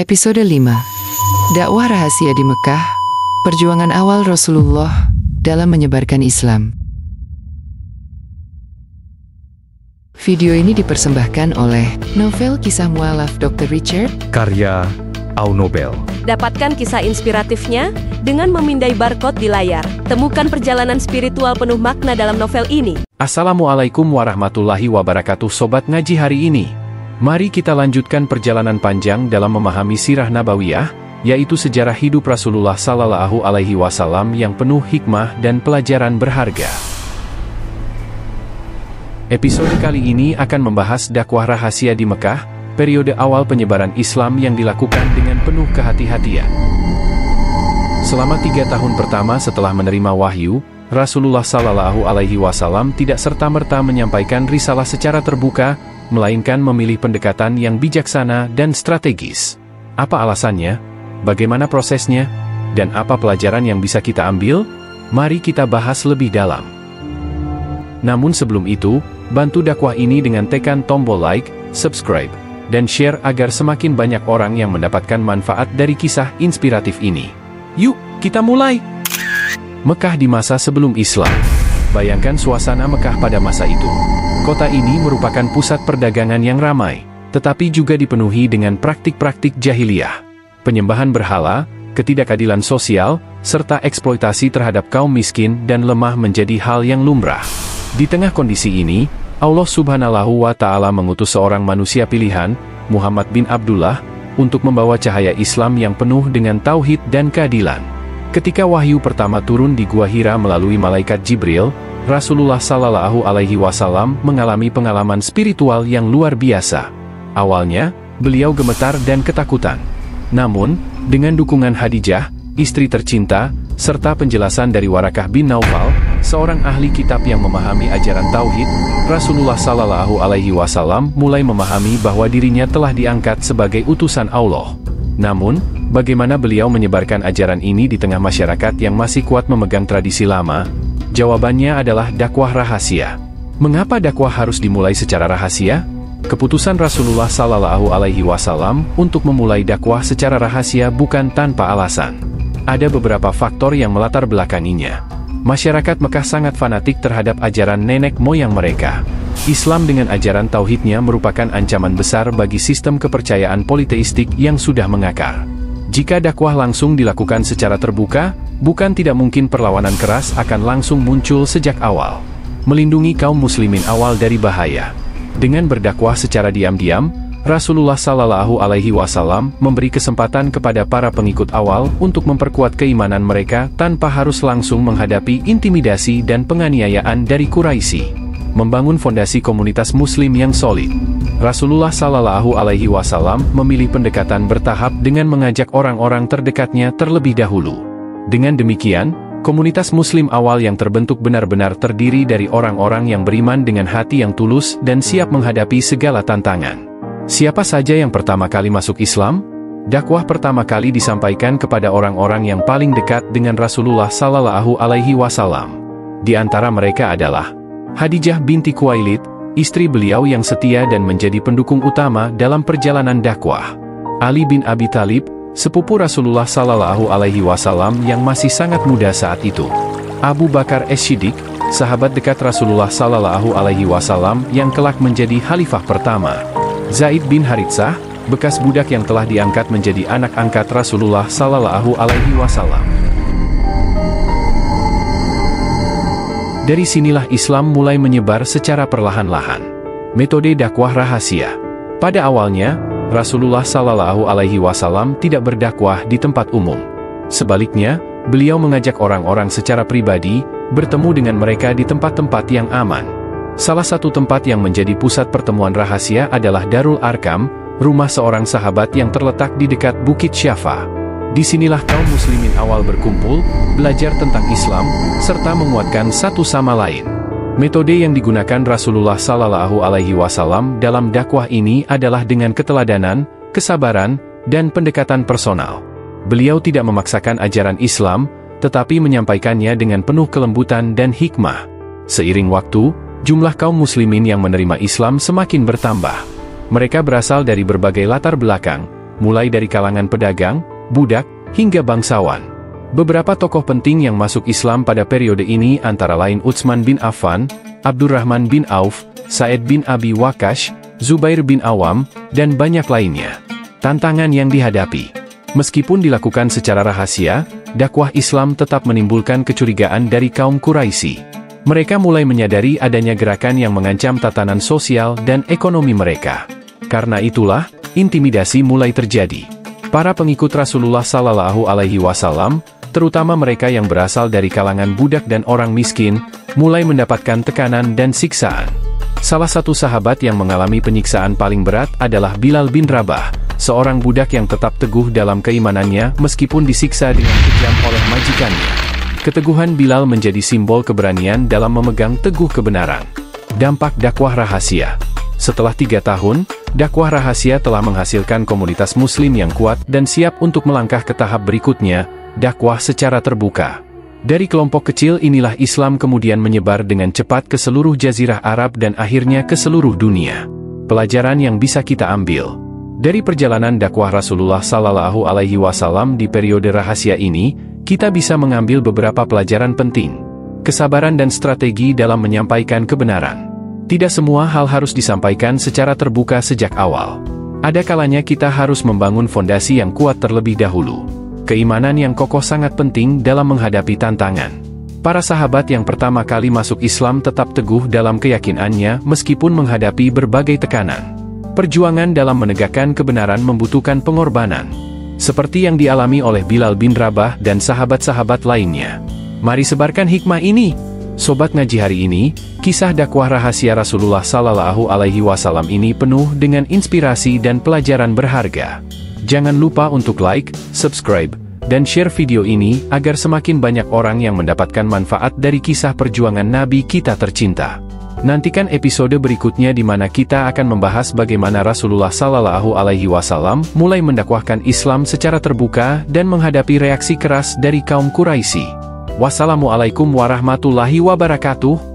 Episode 5. Dakwah rahasia di Mekah, perjuangan awal Rasulullah dalam menyebarkan Islam. Video ini dipersembahkan oleh novel kisah mualaf Dr. Richard, karya Aunobel. Dapatkan kisah inspiratifnya dengan memindai barcode di layar. Temukan perjalanan spiritual penuh makna dalam novel ini. Assalamualaikum warahmatullahi wabarakatuh Sobat Ngaji hari ini. Mari kita lanjutkan perjalanan panjang dalam memahami sirah nabawiyah, yaitu sejarah hidup Rasulullah Sallallahu Alaihi Wasallam yang penuh hikmah dan pelajaran berharga. Episode kali ini akan membahas dakwah rahasia di Mekah, periode awal penyebaran Islam yang dilakukan dengan penuh kehati-hatian. Selama 3 tahun pertama setelah menerima wahyu, Rasulullah Sallallahu Alaihi Wasallam tidak serta-merta menyampaikan risalah secara terbuka, melainkan memilih pendekatan yang bijaksana dan strategis. Apa alasannya? Bagaimana prosesnya? Dan apa pelajaran yang bisa kita ambil? Mari kita bahas lebih dalam. Namun sebelum itu, bantu dakwah ini dengan tekan tombol like, subscribe, dan share agar semakin banyak orang yang mendapatkan manfaat dari kisah inspiratif ini. Yuk, kita mulai! Mekah di masa sebelum Islam. Bayangkan suasana Mekah pada masa itu. Kota ini merupakan pusat perdagangan yang ramai, tetapi juga dipenuhi dengan praktik-praktik jahiliyah. Penyembahan berhala, ketidakadilan sosial, serta eksploitasi terhadap kaum miskin dan lemah menjadi hal yang lumrah. Di tengah kondisi ini, Allah Subhanahu wa Ta'ala mengutus seorang manusia pilihan, Muhammad bin Abdullah, untuk membawa cahaya Islam yang penuh dengan tauhid dan keadilan. Ketika wahyu pertama turun di Gua Hira melalui malaikat Jibril, Rasulullah Sallallahu Alaihi Wasallam mengalami pengalaman spiritual yang luar biasa. Awalnya, beliau gemetar dan ketakutan. Namun, dengan dukungan Khadijah, istri tercinta, serta penjelasan dari Warakah bin Naufal, seorang ahli kitab yang memahami ajaran tauhid, Rasulullah Sallallahu Alaihi Wasallam mulai memahami bahwa dirinya telah diangkat sebagai utusan Allah. Namun, bagaimana beliau menyebarkan ajaran ini di tengah masyarakat yang masih kuat memegang tradisi lama? Jawabannya adalah dakwah rahasia. Mengapa dakwah harus dimulai secara rahasia? Keputusan Rasulullah Sallallahu Alaihi Wasallam untuk memulai dakwah secara rahasia bukan tanpa alasan. Ada beberapa faktor yang melatar belakanginya. Masyarakat Mekah sangat fanatik terhadap ajaran nenek moyang mereka. Islam dengan ajaran tauhidnya merupakan ancaman besar bagi sistem kepercayaan politeistik yang sudah mengakar. Jika dakwah langsung dilakukan secara terbuka, bukan tidak mungkin perlawanan keras akan langsung muncul sejak awal. Melindungi kaum muslimin awal dari bahaya. Dengan berdakwah secara diam-diam, Rasulullah Sallallahu Alaihi Wasallam memberi kesempatan kepada para pengikut awal untuk memperkuat keimanan mereka tanpa harus langsung menghadapi intimidasi dan penganiayaan dari Quraisy. Membangun fondasi komunitas muslim yang solid. Rasulullah Sallallahu Alaihi Wasallam memilih pendekatan bertahap dengan mengajak orang-orang terdekatnya terlebih dahulu. Dengan demikian, komunitas muslim awal yang terbentuk benar-benar terdiri dari orang-orang yang beriman dengan hati yang tulus dan siap menghadapi segala tantangan. Siapa saja yang pertama kali masuk Islam? Dakwah pertama kali disampaikan kepada orang-orang yang paling dekat dengan Rasulullah Sallallahu Alaihi Wasallam. Di antara mereka adalah Khadijah binti Khuwailid, istri beliau yang setia dan menjadi pendukung utama dalam perjalanan dakwah. Ali bin Abi Thalib, sepupu Rasulullah Sallallahu Alaihi Wasallam yang masih sangat muda saat itu. Abu Bakar As-Siddiq, sahabat dekat Rasulullah Sallallahu Alaihi Wasallam yang kelak menjadi khalifah pertama. Zaid bin Haritsah, bekas budak yang telah diangkat menjadi anak angkat Rasulullah Sallallahu Alaihi Wasallam. Dari sinilah Islam mulai menyebar secara perlahan-lahan. Metode dakwah rahasia. Pada awalnya, Rasulullah Sallallahu Alaihi Wasallam tidak berdakwah di tempat umum. Sebaliknya, beliau mengajak orang-orang secara pribadi, bertemu dengan mereka di tempat-tempat yang aman. Salah satu tempat yang menjadi pusat pertemuan rahasia adalah Darul Arkam, rumah seorang sahabat yang terletak di dekat Bukit Syafa. Disinilah kaum muslimin awal berkumpul, belajar tentang Islam, serta menguatkan satu sama lain. Metode yang digunakan Rasulullah Sallallahu Alaihi Wasallam dalam dakwah ini adalah dengan keteladanan, kesabaran, dan pendekatan personal. Beliau tidak memaksakan ajaran Islam, tetapi menyampaikannya dengan penuh kelembutan dan hikmah. Seiring waktu, jumlah kaum muslimin yang menerima Islam semakin bertambah. Mereka berasal dari berbagai latar belakang, mulai dari kalangan pedagang, budak, hingga bangsawan. Beberapa tokoh penting yang masuk Islam pada periode ini antara lain Utsman bin Affan, Abdurrahman bin Auf, Sa'id bin Abi Waqqas, Zubair bin Awam, dan banyak lainnya. Tantangan yang dihadapi. Meskipun dilakukan secara rahasia, dakwah Islam tetap menimbulkan kecurigaan dari kaum Quraisy. Mereka mulai menyadari adanya gerakan yang mengancam tatanan sosial dan ekonomi mereka. Karena itulah, intimidasi mulai terjadi. Para pengikut Rasulullah Shallallahu Alaihi Wasallam, terutama mereka yang berasal dari kalangan budak dan orang miskin, mulai mendapatkan tekanan dan siksaan. Salah satu sahabat yang mengalami penyiksaan paling berat adalah Bilal bin Rabah, seorang budak yang tetap teguh dalam keimanannya meskipun disiksa dengan kejam oleh majikannya. Keteguhan Bilal menjadi simbol keberanian dalam memegang teguh kebenaran. Dampak dakwah rahasia. Setelah 3 tahun, dakwah rahasia telah menghasilkan komunitas muslim yang kuat dan siap untuk melangkah ke tahap berikutnya, dakwah secara terbuka. Dari kelompok kecil inilah Islam kemudian menyebar dengan cepat ke seluruh jazirah Arab dan akhirnya ke seluruh dunia. Pelajaran yang bisa kita ambil dari perjalanan dakwah Rasulullah Sallallahu Alaihi Wasallam di periode rahasia ini, kita bisa mengambil beberapa pelajaran penting. Kesabaran dan strategi dalam menyampaikan kebenaran. Tidak semua hal harus disampaikan secara terbuka sejak awal. Ada kalanya kita harus membangun fondasi yang kuat terlebih dahulu. Keimanan yang kokoh sangat penting dalam menghadapi tantangan. Para sahabat yang pertama kali masuk Islam tetap teguh dalam keyakinannya meskipun menghadapi berbagai tekanan. Perjuangan dalam menegakkan kebenaran membutuhkan pengorbanan. Seperti yang dialami oleh Bilal bin Rabah dan sahabat-sahabat lainnya. Mari sebarkan hikmah ini. Sobat Ngaji hari ini, kisah dakwah rahasia Rasulullah Sallallahu Alaihi Wasallam ini penuh dengan inspirasi dan pelajaran berharga. Jangan lupa untuk like, subscribe, dan share video ini agar semakin banyak orang yang mendapatkan manfaat dari kisah perjuangan Nabi kita tercinta. Nantikan episode berikutnya di mana kita akan membahas bagaimana Rasulullah Sallallahu Alaihi Wasallam mulai mendakwahkan Islam secara terbuka dan menghadapi reaksi keras dari kaum Quraisy. Wassalamualaikum warahmatullahi wabarakatuh.